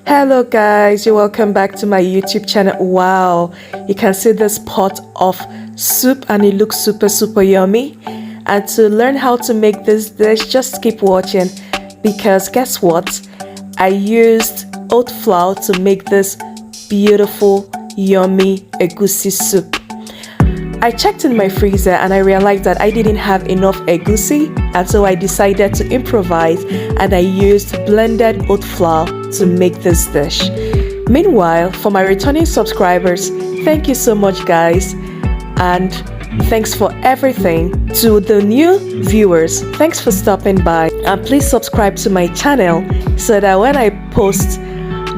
Hello guys, you're welcome back to my YouTube channel. Wow, you can see this pot of soup and it looks super yummy. And to learn how to make this dish, just keep watching, because guess what, I used oat flour to make this beautiful yummy egusi soup. I checked in my freezer and I realized that I didn't have enough egusi, and so I decided to improvise and I used blended oat flour to make this dish. Meanwhile, for my returning subscribers, thank you so much guys, and thanks for everything. To the new viewers, thanks for stopping by, and please subscribe to my channel so that when I post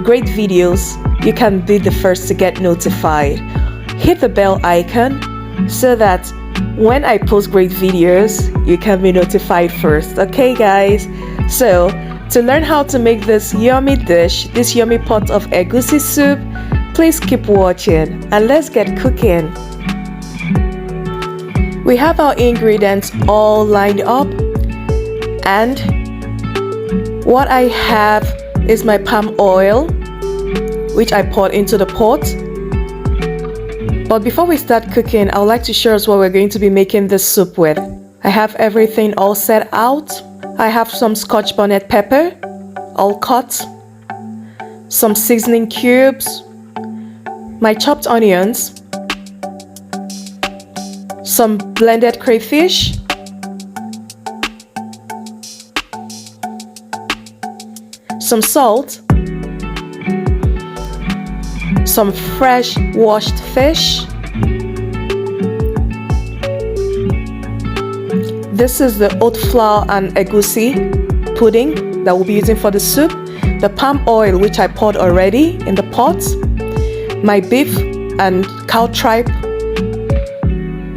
great videos, you can be the first to get notified. Hit the bell icon so that when I post great videos, you can be notified first. Okay guys, so to learn how to make this yummy dish, this yummy pot of egusi soup, please keep watching and let's get cooking. We have our ingredients all lined up, and what I have is my palm oil, which I poured into the pot. But before we start cooking, I would like to show us what we're going to be making this soup with. I have everything all set out. I have some Scotch bonnet pepper, all cut, some seasoning cubes, my chopped onions, some blended crayfish, some salt, some fresh washed fish. This is the oat flour and egusi pudding that we'll be using for the soup, the palm oil which I poured already in the pot, my beef and cow tripe,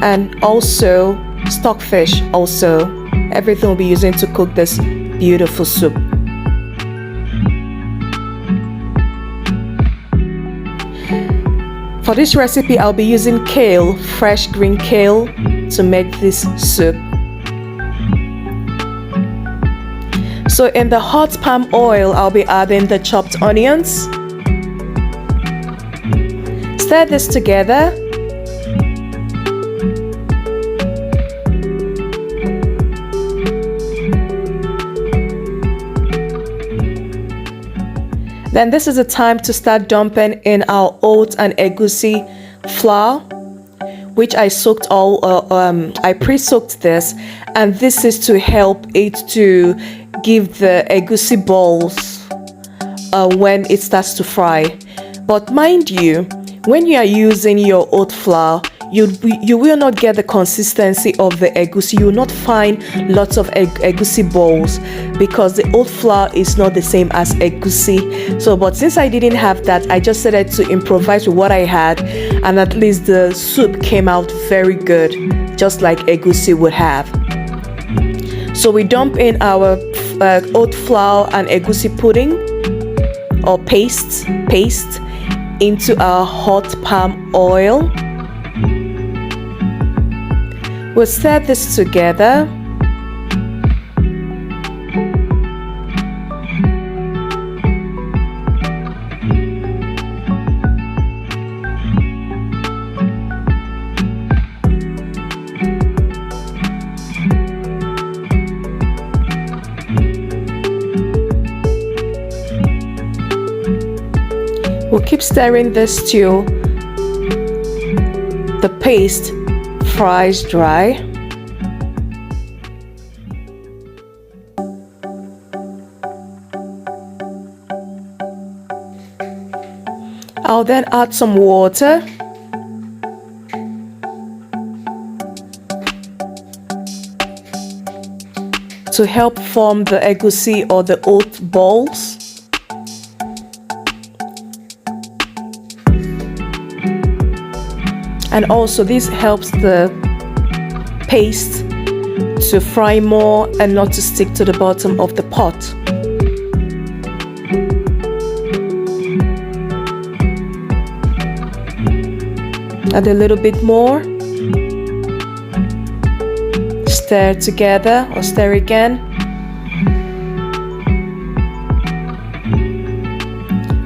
and also stockfish. Also, everything we'll be using to cook this beautiful soup. For this recipe, I'll be using kale, fresh green kale, to make this soup. So in the hot palm oil, I'll be adding the chopped onions. Stir this together. Then this is the time to start dumping in our oats and egusi flour, which I soaked I pre-soaked this, and this is to help it to give the egusi balls when it starts to fry. But mind you, when you are using your oat flour, you will not get the consistency of the egusi. You will not find lots of egusi balls because the oat flour is not the same as egusi. So, but since I didn't have that, I just decided to improvise with what I had, and at least the soup came out very good, just like egusi would have. So we dump in our oat flour and egusi pudding or paste into our hot palm oil. We'll stir this together. We'll keep stirring this till the paste fries dry. I'll then add some water. To help form the egusi or the oat balls. And also this helps the paste to fry more and not to stick to the bottom of the pot. Add a little bit more. Stir together or stir again.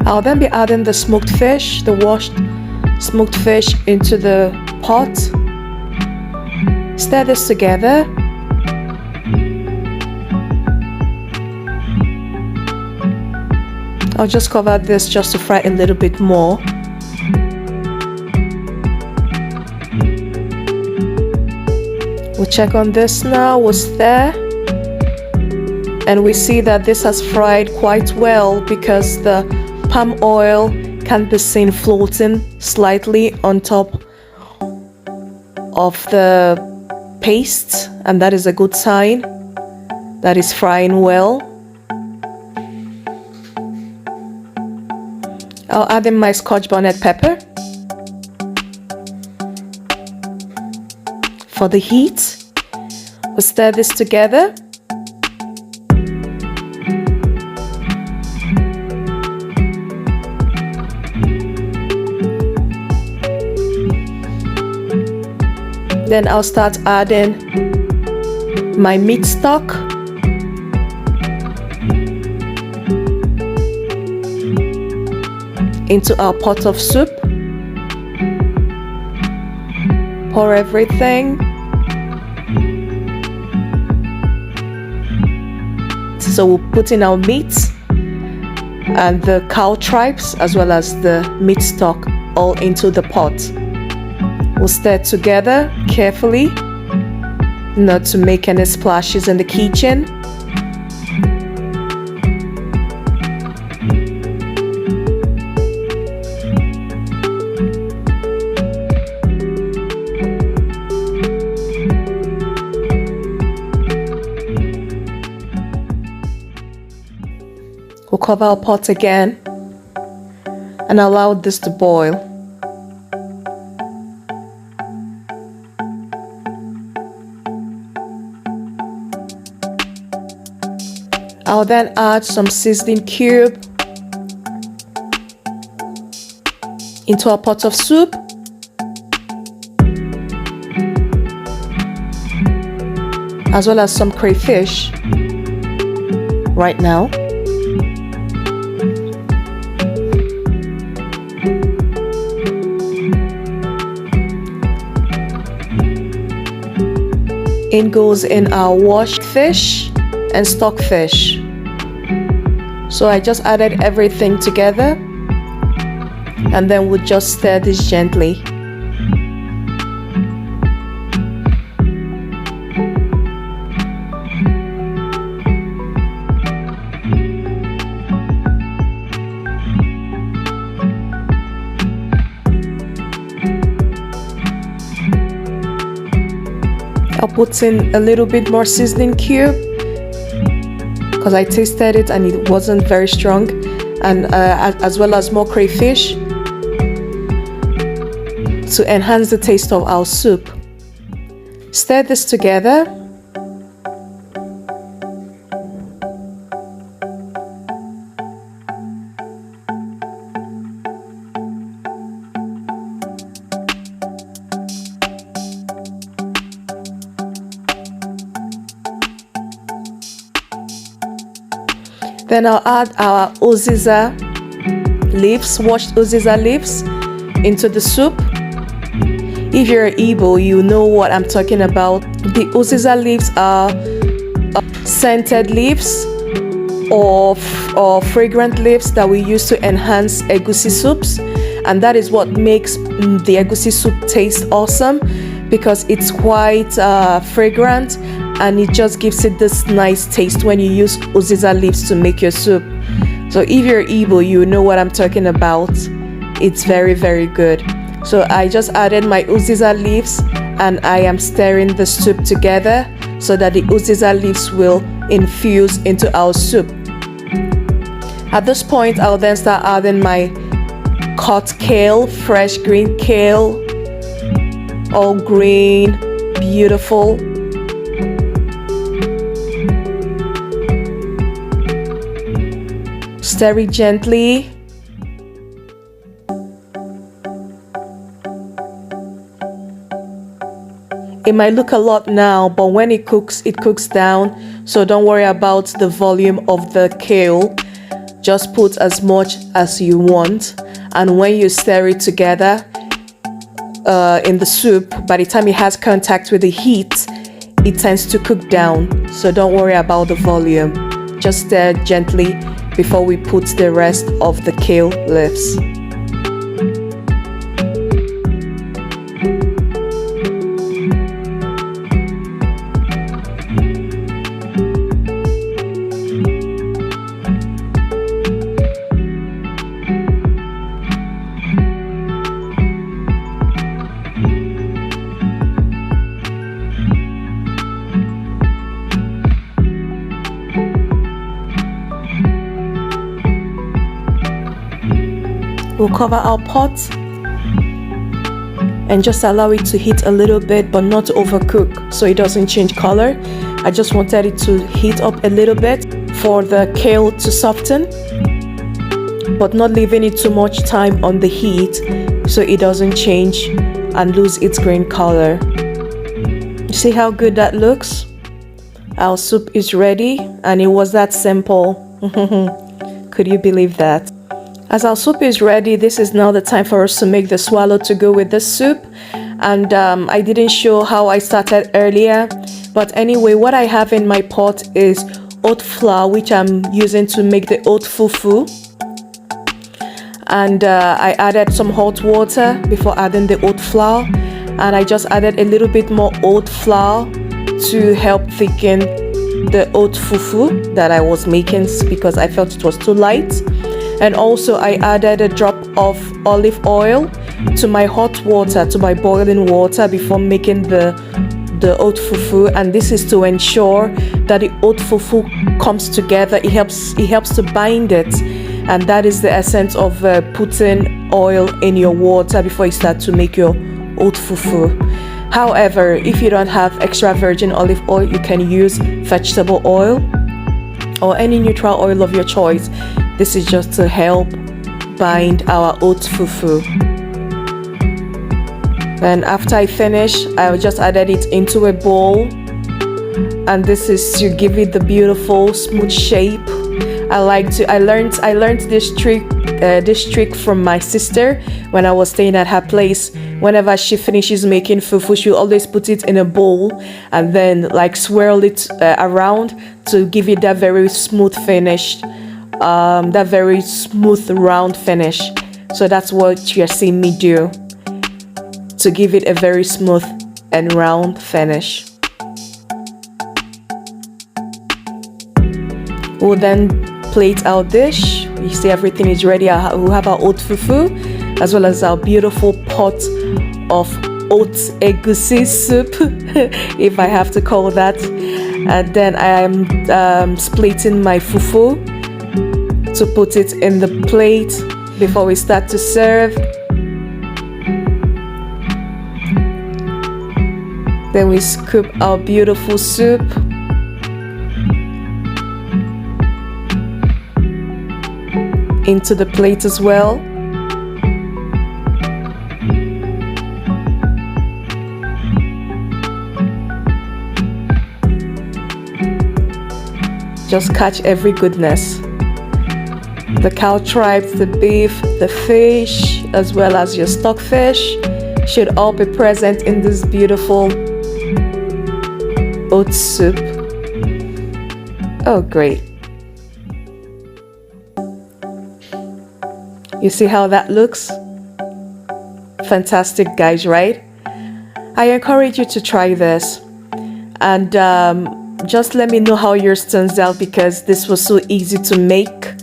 I'll then be adding the smoked fish, the washed smoked fish, into the pot. Stir this together. I'll just cover this just to fry a little bit more. We'll check on this now, we'll stir. And we see that this has fried quite well because the palm oil can be seen floating slightly on top of the paste, and that is a good sign that it's frying well. I'll add in my Scotch bonnet pepper for the heat. We'll stir this together. Then I'll start adding my meat stock. Into our pot of soup. Pour everything. So we'll put in our meat and the cow tripes as well as the meat stock all into the pot. We'll stir together carefully, not to make any splashes in the kitchen. We'll cover our pot again and allow this to boil. I'll then add some seasoning cube into our pot of soup. As well as some crayfish right now. In goes in our washed fish and stock fish. So I just added everything together and then we'll just stir this gently. I'll put in a little bit more seasoning cube because I tasted it and it wasn't very strong, and as well as more crayfish to enhance the taste of our soup. Stir this together. Then I'll add our Uziza leaves, washed Uziza leaves, into the soup. If you're Igbo, you know what I'm talking about. The Uziza leaves are scented leaves or fragrant leaves that we use to enhance egusi soups, and that is what makes the egusi soup taste awesome, because it's quite fragrant and it just gives it this nice taste when you use Uziza leaves to make your soup. So if you're Igbo, you know what I'm talking about. It's very, very good. So I just added my Uziza leaves and I am stirring the soup together so that the Uziza leaves will infuse into our soup. At this point, I'll then start adding my cut kale, fresh green kale, all green, beautiful. Stir it gently. It might look a lot now, but when it cooks down, so don't worry about the volume of the kale. Just put as much as you want, and when you stir it together in the soup, by the time it has contact with the heat, it tends to cook down. So don't worry about the volume. Just stir gently before we put the rest of the kale leaves. We'll cover our pot and just allow it to heat a little bit, but not overcook so it doesn't change color. I just wanted it to heat up a little bit for the kale to soften, but not leaving it too much time on the heat so it doesn't change and lose its green color. You see how good that looks? Our soup is ready, and it was that simple. Could you believe that? As our soup is ready, this is now the time for us to make the swallow to go with the soup. And I didn't show how I started earlier, but anyway, what I have in my pot is oat flour, which I'm using to make the oat fufu. And I added some hot water before adding the oat flour, and I just added a little bit more oat flour to help thicken the oat fufu that I was making, because I felt it was too light. And also I added a drop of olive oil to my hot water, to my boiling water, before making the oat fufu. And this is to ensure that the oat fufu comes together. It helps to bind it, and that is the essence of putting oil in your water before you start to make your oat fufu. However, if you don't have extra virgin olive oil, you can use vegetable oil or any neutral oil of your choice. This is just to help bind our oat fufu. And after I finish, I just added it into a bowl, and this is to give it the beautiful smooth shape. I learned this trick from my sister when I was staying at her place. Whenever she finishes making fufu, she always put it in a bowl and then like swirl it around to give it that very smooth finish. That very smooth round finish. So that's what you're seeing me do, to give it a very smooth and round finish. We'll then plate our dish. You see everything is ready. We'll have our oat fufu as well as our beautiful pot of oat egusi soup, if I have to call that. And then I am splitting my fufu to put it in the plate before we start to serve. Then we scoop our beautiful soup. Into the plate as well. Just catch every goodness. The cow tribes, the beef, the fish, as well as your stockfish should all be present in this beautiful oat soup. Oh, great. You see how that looks? Fantastic, guys, right? I encourage you to try this. And just let me know how yours turns out, because this was so easy to make.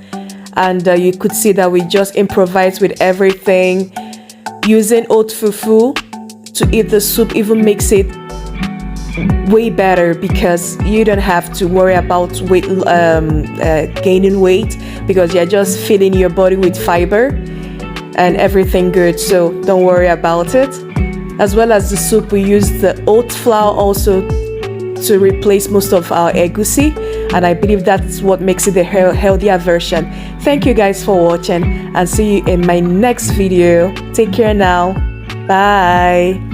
And you could see that we just improvised with everything. Using oat fufu to eat the soup even makes it way better, because you don't have to worry about gaining weight, because you're just filling your body with fiber and everything good. So don't worry about it. As well as the soup, we use the oat flour also to replace most of our egusi, and I believe that's what makes it a healthier version. Thank you guys for watching, and see you in my next video. Take care now. Bye.